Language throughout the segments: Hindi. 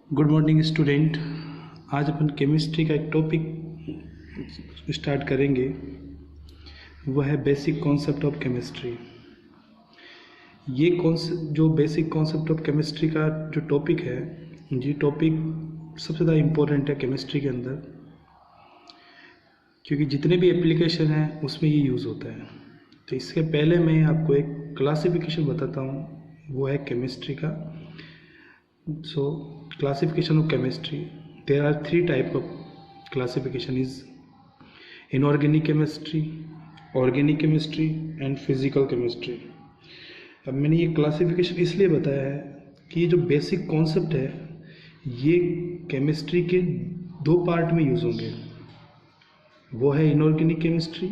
Good morning student. आज अपन केमिस्ट्री का एक टॉपिक स्टार्ट करेंगे। वह है बेसिक कॉन्सेप्ट ऑफ केमिस्ट्री। ये जो बेसिक कॉन्सेप्ट ऑफ केमिस्ट्री का जो टॉपिक है, ये टॉपिक सबसे ज़्यादा इम्पोर्टेंट है केमिस्ट्री के अंदर, क्योंकि जितने भी एप्लीकेशन हैं उसमें ये यूज़ होता है। तो इसके पहले मैं आपको एक क्लासिफिकेशन बताता हूँ, वो है केमिस्ट्री का। So classification of chemistry, there are three type of classification is inorganic chemistry, organic chemistry and physical chemistry। अब मैंने ये क्लासिफिकेशन इसलिए बताया है कि ये जो बेसिक कॉन्सेप्ट है ये केमिस्ट्री के दो पार्ट में यूज़ होंगे, वो है इनऑर्गेनिक केमिस्ट्री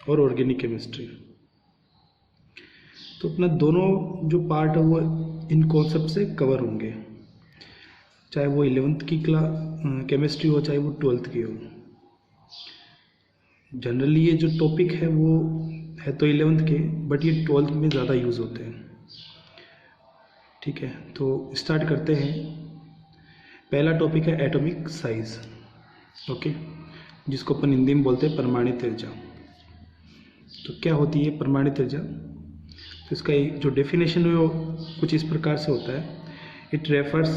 और ऑर्गेनिक केमिस्ट्री। तो अपना दोनों जो पार्ट है वो इन कॉन्सेप्ट से कवर होंगे, चाहे वो 11th की केमिस्ट्री हो, चाहे वो 12th की हो। जनरली ये जो टॉपिक है वो है तो 11th के, बट ये 12th में ज़्यादा यूज़ होते हैं। ठीक है, तो स्टार्ट करते हैं। पहला टॉपिक है एटॉमिक साइज, ओके, जिसको अपन हिंदी में बोलते हैं परमाणु त्रिज्या। तो क्या होती है परमाणु त्रिज्या? तो इसका जो डेफिनेशन है वो कुछ इस प्रकार से होता है। It refers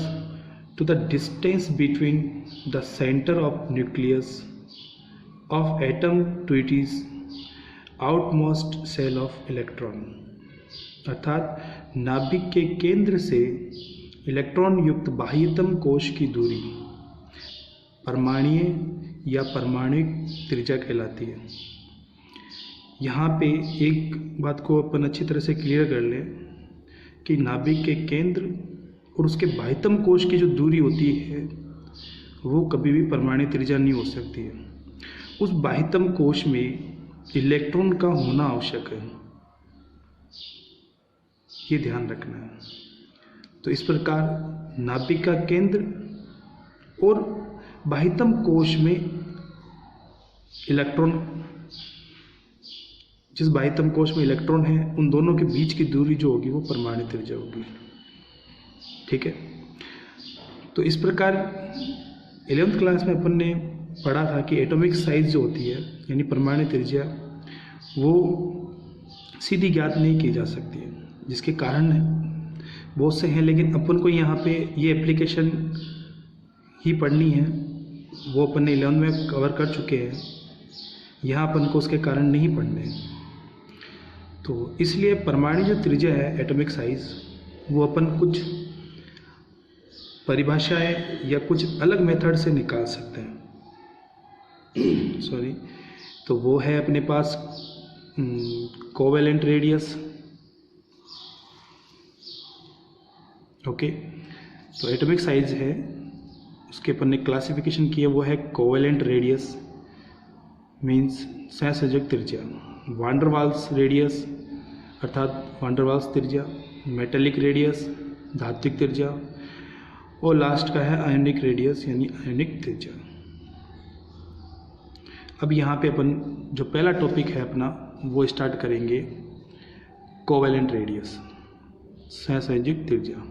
to the distance between the centre of nucleus of atom to it is outmost shell of electron, अर्थात नाभिक के केंद्र से इलेक्ट्रॉन युक्त बाह्यतम कोश की दूरी परमाणुीय या परमाणुक त्रिज्या कहलाती है। यहाँ पे एक बात को अपन अच्छी तरह से क्लियर कर लें कि नाभिक के केंद्र और उसके बाह्यतम कोश की जो दूरी होती है वो कभी भी परमाणु त्रिज्या नहीं हो सकती है। उस बाह्यतम कोश में इलेक्ट्रॉन का होना आवश्यक है, ये ध्यान रखना है। तो इस प्रकार नाभिक का केंद्र और बाह्यतम कोश में इलेक्ट्रॉन, जिस बाह्यतम कोश में इलेक्ट्रॉन है, उन दोनों के बीच की दूरी जो होगी वो परमाणु त्रिज्या होगी। ठीक है, तो इस प्रकार 11th क्लास में अपन ने पढ़ा था कि एटॉमिक साइज जो होती है यानी परमाणु त्रिज्या, वो सीधी ज्ञात नहीं की जा सकती है, जिसके कारण बहुत से हैं। लेकिन अपन को यहाँ पे ये एप्लीकेशन ही पढ़नी है, वो अपन ने 11th में कवर कर चुके हैं। यहाँ अपन को उसके कारण नहीं पढ़ने। तो इसलिए परमाणु जो त्रिज्या है एटॉमिक साइज, वो अपन कुछ परिभाषाएं या कुछ अलग मेथड से निकाल सकते हैं। सॉरी, तो वो है अपने पास कोवेलेंट रेडियस। ओके, तो एटॉमिक साइज है, उसके अपन ने क्लासिफिकेशन की है, वो है कोवेलेंट रेडियस मीन्स सहसंयोजक त्रिज्या, वान डर वाल्स रेडियस अर्थात वान डर वाल्स त्रिज्या, मेटेलिक रेडियस धात्विक त्रिज्या, और लास्ट का है आयोनिक रेडियस यानी आयोनिक त्रिज्या। अब यहाँ पे अपन जो पहला टॉपिक है अपना वो स्टार्ट करेंगे, कोवेलेंट रेडियस सहसंयोजक त्रिज्या,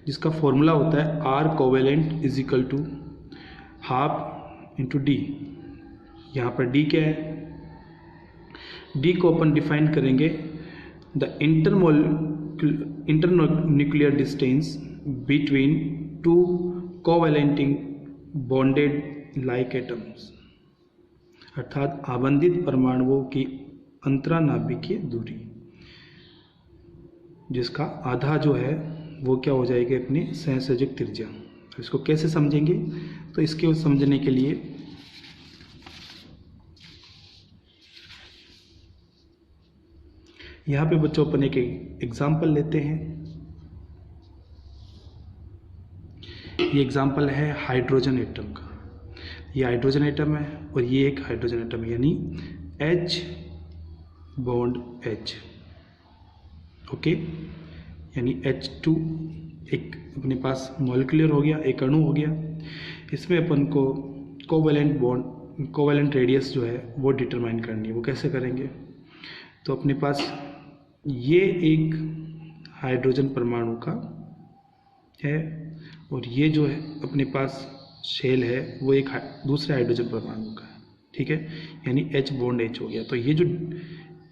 जिसका फॉर्मूला होता है R covalent is equal to half into D. यहाँ पर डी क्या है? डी को अपन डिफाइन करेंगे the internuclear distance between two covalently bonded like atoms, अर्थात आबंधित परमाणुओं की अंतरानाभिकीय दूरी, जिसका आधा जो है वो क्या हो जाएगी अपनी सहसंयोजक त्रिज्या। तो इसको कैसे समझेंगे? तो इसके समझने के लिए यहाँ पे बच्चों अपन एक एग्जाम्पल लेते हैं। ये एग्जाम्पल है हाइड्रोजन एटम का। ये हाइड्रोजन एटम है और ये एक हाइड्रोजन एटम है, यानी H बॉन्ड H। ओके, यानी H2 एक अपने पास मॉलिक्यूलर हो गया, एक अणु हो गया। इसमें अपन को कोवेलेंट रेडियस जो है वो डिटरमाइन करनी है। वो कैसे करेंगे? तो अपने पास ये एक हाइड्रोजन परमाणु का है और ये जो है अपने पास शेल है वो एक दूसरे हाइड्रोजन परमाणु का है, ठीक है, यानी H बॉन्ड H हो गया। तो ये जो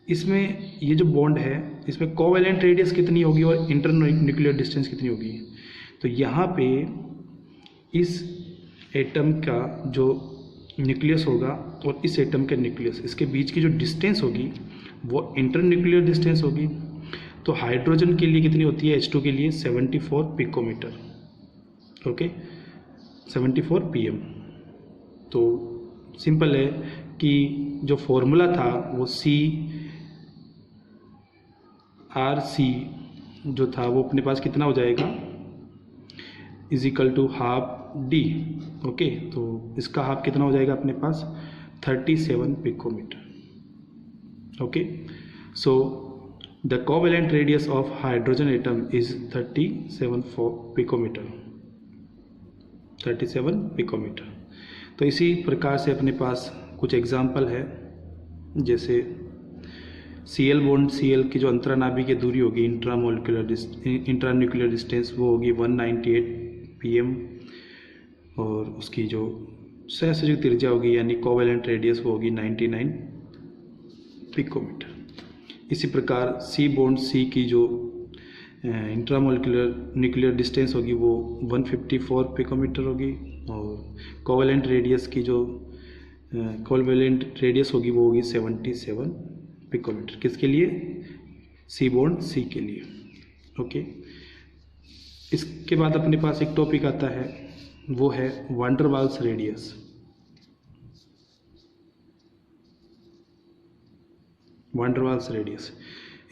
इसमें ये जो बॉन्ड है इसमें कोवैलेंट रेडियस कितनी होगी और इंटर न्यूक्लियर डिस्टेंस कितनी होगी। तो यहाँ पे इस एटम का जो न्यूक्लियस होगा और इस एटम के न्यूक्लियस इसके बीच की जो डिस्टेंस होगी वो इंटर न्यूक्लियर डिस्टेंस होगी। तो हाइड्रोजन के लिए कितनी होती है, H2 के लिए 74 पिकोमीटर, ओके, 74 pm। तो सिंपल है कि जो फॉर्मूला था वो CRC जो था वो अपने पास कितना हो जाएगा, is equal to half D, okay. तो इसका हाफ कितना हो जाएगा अपने पास 37 picometre, okay. So the covalent radius of hydrogen atom is 37 picometre. तो इसी प्रकार से अपने पास कुछ एग्जाम्पल है, जैसे Cl बॉन्ड Cl की जो अंतरानाभिकीय दूरी होगी इंट्रान्यूक्लियर डिस्टेंस वो होगी 198 pm, और उसकी जो सहसंयोजक त्रिज्या होगी यानी कोवैलेंट रेडियस वो होगी 99 पिकोमीटर। इसी प्रकार C बॉन्ड C की जो इंट्रामोलिकुलर न्यूक्लियर डिस्टेंस होगी वो 154 पिकोमीटर होगी, और कोवैलेंट रेडियस की जो कोवैलेंट रेडियस होगी वो होगी 77 पिकोमीटर। किसके लिए, C बॉन्ड C के लिए, ओके। इसके बाद अपने पास एक टॉपिक आता है वो है वान डर वाल्स रेडियस। वान डर वाल्स रेडियस,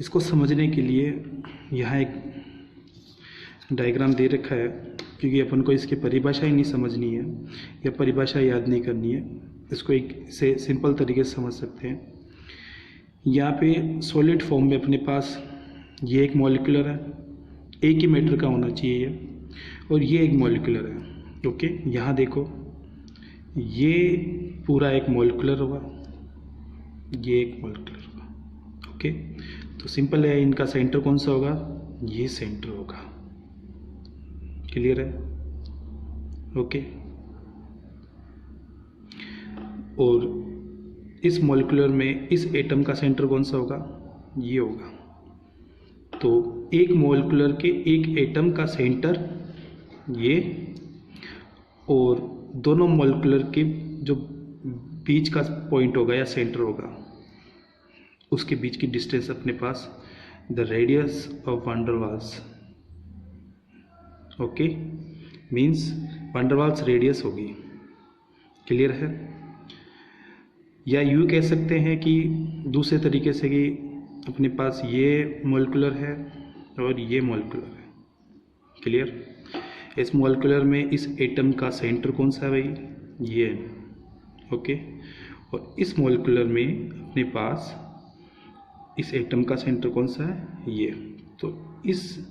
इसको समझने के लिए यहाँ एक डायग्राम दे रखा है, क्योंकि अपन को इसकी परिभाषा ही नहीं समझनी है या परिभाषा याद नहीं करनी है, इसको एक से सिंपल तरीके से समझ सकते हैं। यहाँ पे सॉलिड फॉर्म में अपने पास ये एक मॉलिक्यूलर है, एक ही मीटर का होना चाहिए ये, और ये एक मॉलिक्यूलर है, ओके। यहाँ देखो ये पूरा एक मॉलिक्यूलर होगा, ये एक मॉलिक्यूलर होगा, ओके। तो सिंपल है, इनका सेंटर कौन सा होगा, ये सेंटर होगा, क्लियर है, ओके। और इस मॉलिक्यूलर में इस एटम का सेंटर कौन सा होगा, ये होगा। तो एक मॉलिक्यूलर के एक एटम का सेंटर ये, और दोनों मॉलिक्यूलर के जो बीच का पॉइंट होगा या सेंटर होगा उसके बीच की डिस्टेंस अपने पास the radius of van der Waals, okay, means one der Waals radius होगी, क्लियर है। या यूँ कह सकते हैं कि दूसरे तरीके से कि अपने पास ये मॉलिक्यूलर है और ये मॉलिक्यूलर है, क्लियर। इस मॉलिक्यूलर में इस एटम का सेंटर कौन सा है भाई, ये, ओके। और इस मॉलिक्यूलर में अपने पास इस एटम का सेंटर कौन सा है, ये। तो इस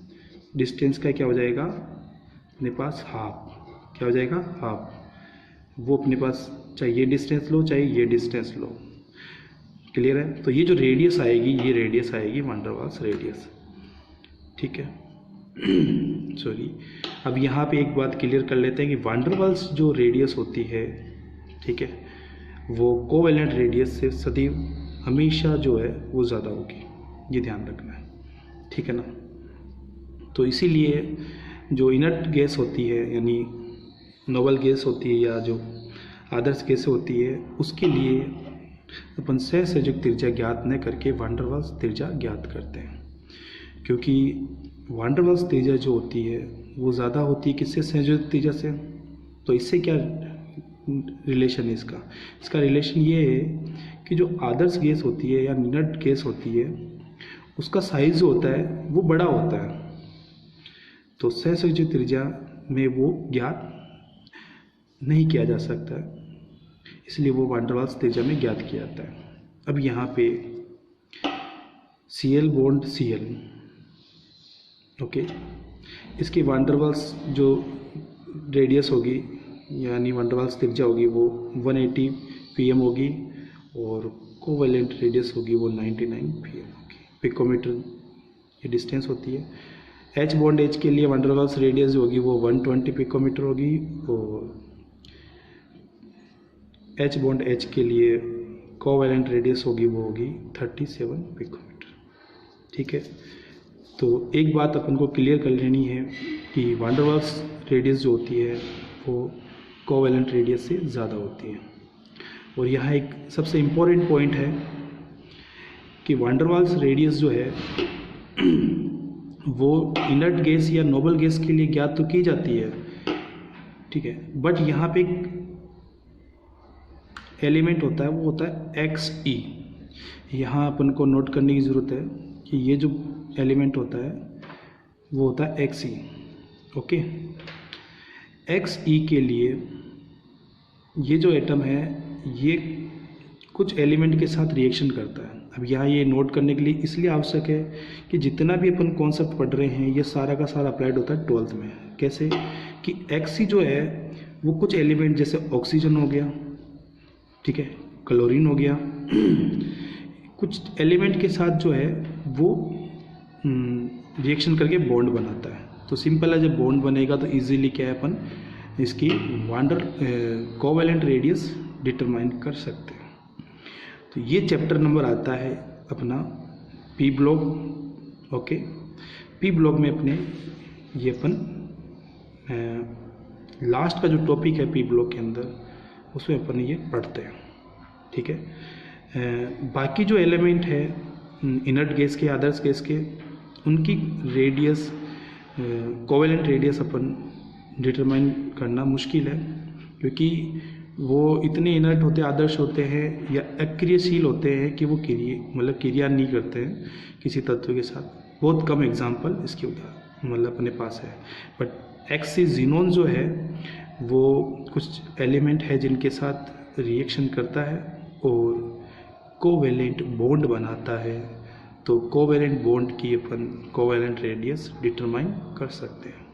डिस्टेंस का क्या हो जाएगा अपने पास, हाफ, क्या हो जाएगा, हाफ। वो अपने पास चाहे ये डिस्टेंस लो चाहे ये डिस्टेंस लो, क्लियर है। तो ये जो रेडियस आएगी ये रेडियस आएगी वान डर वाल्स रेडियस, ठीक है। सॉरी, अब यहाँ पे एक बात क्लियर कर लेते हैं कि वान डर वाल्स जो रेडियस होती है, ठीक है, वो कोवैलेंट रेडियस से सदैव हमेशा जो है वो ज़्यादा होगी, ये ध्यान रखना है, ठीक है ना। तो इसीलिए जो इनर्ट गैस होती है यानी नोबल गैस होती है या जो आदर्श गैस होती है उसके लिए अपन सहसंयोजक त्रिज्या ज्ञात न करके वान डर वाल्स त्रिज्या ज्ञात करते हैं, क्योंकि वान डर वाल्स त्रिज्या जो होती है वो ज़्यादा होती है किससे, सहसंयोजक त्रिज्या से। तो इससे क्या रिलेशन है इसका रिलेशन ये है कि जो आदर्श गैस होती है या इनर्ट गैस होती है उसका साइज जो होता है वो बड़ा होता है, तो सहसंयोजक त्रिज्या में वो ज्ञात नहीं किया जा सकता है, इसलिए वो वान डर वाल्स त्रिज्या में ज्ञात किया जाता है। अब यहाँ पे Cl बॉन्ड Cl, ओके, इसकी वान डर वाल्स जो रेडियस होगी यानी वान डर वाल्स त्रिज्या होगी वो 180 pm होगी, और कोवैलेंट रेडियस होगी वो 99 pm होगी, पिकोमीटर ये डिस्टेंस होती है। एच बॉन्ड एच के लिए वैन डर वाल्स रेडियस जो होगी वो 120 पिकोमीटर होगी, और एच बॉन्ड एच के लिए कोवैलेंट रेडियस होगी वो होगी 37 पिकोमीटर। ठीक है, तो एक बात अपन को क्लियर कर लेनी है कि वैन डर वाल्स रेडियस जो होती है वो कोवैलेंट रेडियस से ज़्यादा होती है। और यहाँ एक सबसे इम्पोर्टेंट पॉइंट है कि वैन डर वाल्स रेडियस जो है वो इनर्ट गैस या नोबल गैस के लिए ज्ञात तो की जाती है, ठीक है, बट यहाँ पे एक एलिमेंट होता है, वो होता है एक्स ई। यहाँ अपन को नोट करने की ज़रूरत है कि ये जो एलिमेंट होता है वो होता है एक्स ई। ओके, एक्स ई के लिए ये जो एटम है ये कुछ एलिमेंट के साथ रिएक्शन करता है। अब यहाँ ये नोट करने के लिए इसलिए आवश्यक है कि जितना भी अपन कॉन्सेप्ट पढ़ रहे हैं ये सारा का सारा अप्लाइड होता है 12th में। कैसे कि एक्स ई जो है वो कुछ एलिमेंट जैसे ऑक्सीजन हो गया, ठीक है, क्लोरीन हो गया, कुछ एलिमेंट के साथ जो है वो रिएक्शन करके बॉन्ड बनाता है। तो सिंपल है, जब बॉन्ड बनेगा तो इजीली क्या है अपन इसकी कोवैलेंट रेडियस डिटरमाइन कर सकते हैं। तो ये चैप्टर नंबर आता है अपना P block. Okay, P block में अपने ये अपन लास्ट का जो टॉपिक है पी ब्लॉक के अंदर उसमें अपन ये पढ़ते हैं। ठीक है, बाकी जो एलिमेंट है इनर्ट गैस के, अदर्स गैस के, उनकी रेडियस कोवैलेंट रेडियस अपन डिटरमाइन करना मुश्किल है, क्योंकि वो इतने इनर्ट होते हैं, आदर्श होते हैं या अक्रियशील होते हैं कि वो क्रिया नहीं करते हैं किसी तत्व के साथ। बहुत कम एग्जाम्पल इसके उदाहरण अपने पास है। बट एक्स ज़ीनोन जो है वो कुछ एलिमेंट है जिनके साथ रिएक्शन करता है और कोवैलेंट बॉन्ड बनाता है। तो कोवैलेंट बॉन्ड की अपन कोवैलेंट रेडियस डिटरमाइन कर सकते हैं।